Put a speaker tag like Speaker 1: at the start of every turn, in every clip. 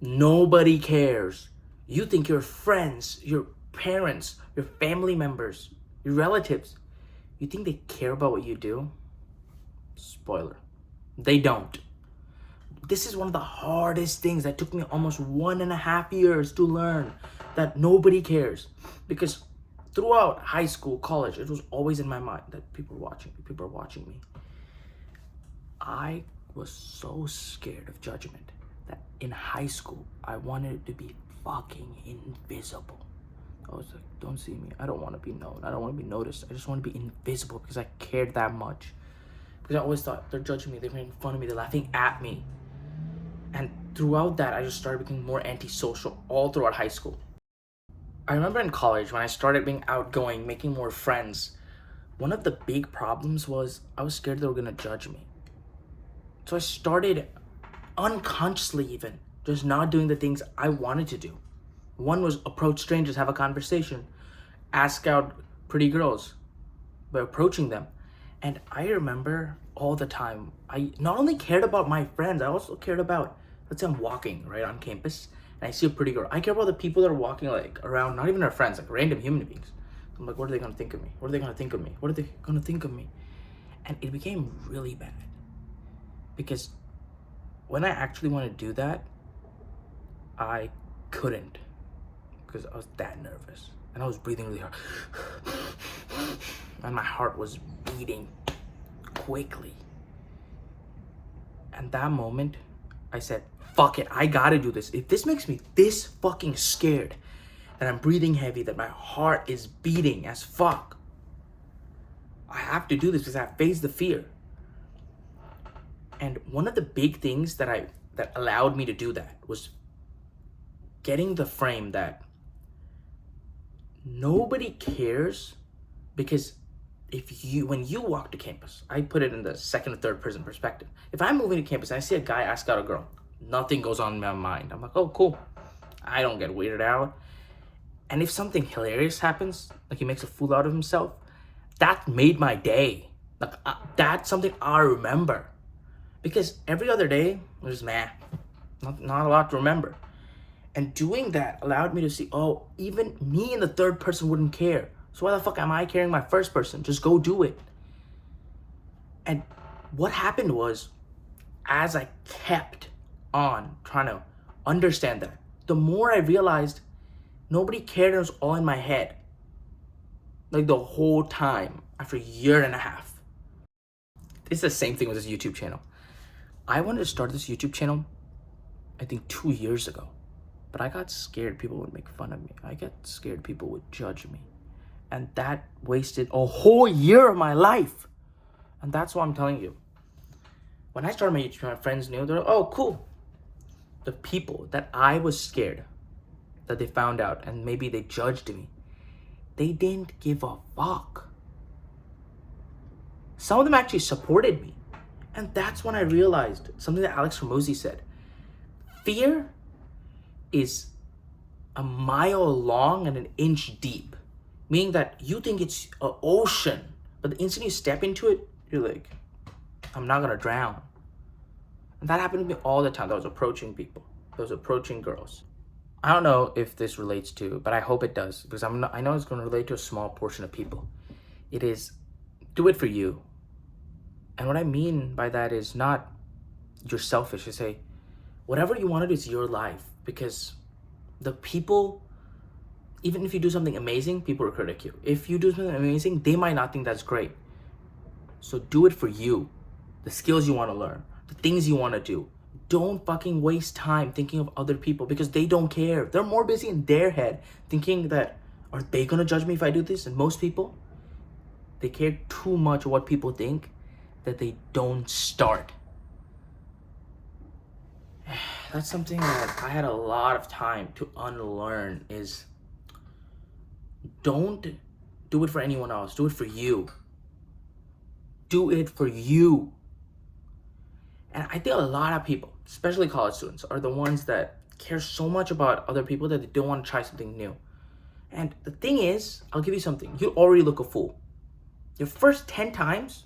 Speaker 1: Nobody cares. You think your friends, your parents, your family members, your relatives, you think they care about what you do? Spoiler. They don't. This is one of the hardest things that took me almost 1.5 years to learn, that nobody cares. Because throughout high school, college, it was always in my mind that people are watching me, people are watching me. I was so scared of judgment that in high school, I wanted to be fucking invisible. I was like, don't see me. I don't want to be known. I don't want to be noticed. I just want to be invisible because I cared that much. Because I always thought they're judging me, they're making fun of me, they're laughing at me. And throughout that, I just started becoming more antisocial all throughout high school. I remember in college when I started being outgoing, making more friends, one of the big problems was I was scared they were gonna judge me. So I started unconsciously even just not doing the things I wanted to do. One was approach strangers, have a conversation, ask out pretty girls by approaching them. And I remember all the time, I not only cared about my friends, I also cared about, let's say I'm walking right on campus and I see a pretty girl. I care about the people that are walking like around, not even our friends, like random human beings. I'm like, what are they gonna think of me? What are they gonna think of me? What are they gonna think of me? And it became really bad because when I actually wanted to do that, I couldn't because I was that nervous and I was breathing really hard and my heart was beating quickly. And that moment, I said, fuck it, I gotta do this. If this makes me this fucking scared, that I'm breathing heavy, that my heart is beating as fuck, I have to do this because I faced the fear. And one of the big things that allowed me to do that was getting the frame that nobody cares, because when you walk to campus, I put it in the second or third person perspective. If I'm moving to campus and I see a guy ask out a girl, nothing goes on in my mind. I'm like, oh, cool. I don't get weirded out. And if something hilarious happens, like he makes a fool out of himself, that made my day. Like that's something I remember. Because every other day was not a lot to remember. And doing that allowed me to see, oh, even me in the third person wouldn't care. So why the fuck am I caring my first person? Just go do it. And what happened was, as I kept on trying to understand that, the more I realized nobody cared. It was all in my head. Like the whole time, after a year and a half. It's the same thing with this YouTube channel. I wanted to start this YouTube channel, I think 2 years ago. But I got scared people would make fun of me. I got scared people would judge me. And that wasted a whole year of my life. And that's what I'm telling you. When I started my YouTube, my friends knew. They're like, oh, cool. The people that I was scared that they found out and maybe they judged me, they didn't give a fuck. Some of them actually supported me. And that's when I realized something that Alex Hormozi said. Fear is a mile long and an inch deep. Meaning that you think it's an ocean, but the instant you step into it, you're like, I'm not gonna drown. And that happened to me all the time. That was approaching people. That was approaching girls. I don't know if this relates to, but I hope it does, because I know it's gonna relate to a small portion of people. It is, do it for you. And what I mean by that is not you're selfish. To say, whatever you want to do is your life, because the people, even if you do something amazing, people will critique you. If you do something amazing, they might not think that's great. So do it for you. The skills you want to learn, the things you want to do. Don't fucking waste time thinking of other people because they don't care. They're more busy in their head thinking that, are they going to judge me if I do this? And most people, they care too much what people think that they don't start. That's something that I had a lot of time to unlearn, is don't do it for anyone else. Do it for you. Do it for you. And I think a lot of people, especially college students, are the ones that care so much about other people that they don't want to try something new. And the thing is, I'll give you something. You already look a fool. Your first 10 times,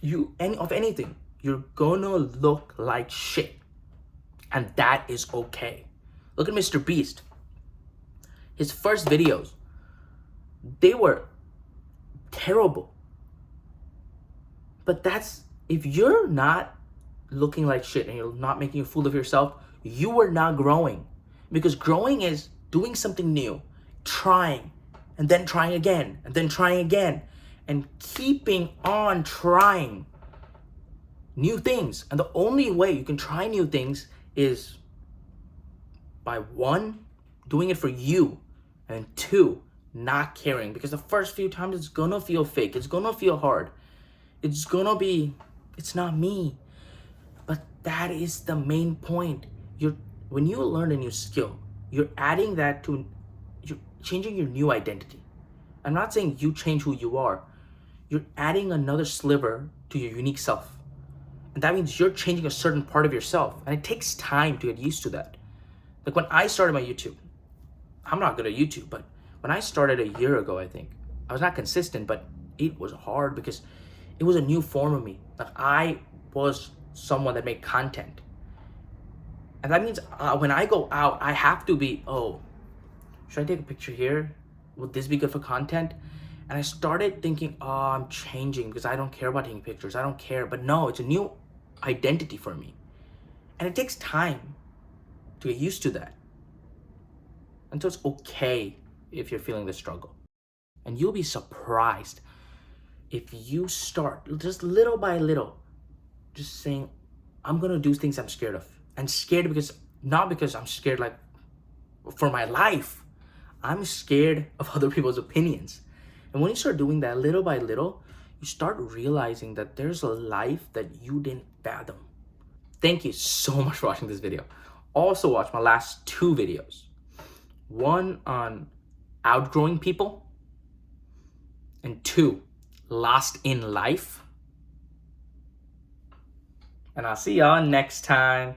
Speaker 1: of anything, you're gonna look like shit. And that is okay. Look at Mr. Beast. His first videos, they were terrible. But that's, if you're not looking like shit and you're not making a fool of yourself, you are not growing. Because growing is doing something new, trying, and then trying again, and then trying again, and keeping on trying new things. And the only way you can try new things is by one, doing it for you, and two, not caring. Because the first few times it's gonna feel fake, it's gonna feel hard, it's gonna be, it's not me. But that is the main point. When you learn a new skill, you're adding that to, you're changing your new identity. I'm not saying you change who you are. You're adding another sliver to your unique self. And that means you're changing a certain part of yourself. And it takes time to get used to that. Like when I started my YouTube, I'm not good at YouTube, but when I started a year ago, I think, I was not consistent, but it was hard because it was a new form of me. Like I was someone that made content. And that means when I go out, I have to be, oh, should I take a picture here? Would this be good for content? And I started thinking, oh, I'm changing because I don't care about taking pictures. I don't care. But no, it's a new identity for me. And it takes time to get used to that. And so it's okay if you're feeling the struggle. And you'll be surprised if you start just little by little, just saying, I'm going to do things I'm scared of. And scared because, not because I'm scared like for my life. I'm scared of other people's opinions. And when you start doing that little by little, you start realizing that there's a life that you didn't fathom. Thank you so much for watching this video. Also watch my last 2 videos. One on outgrowing people, and 2, lost in life. And I'll see y'all next time.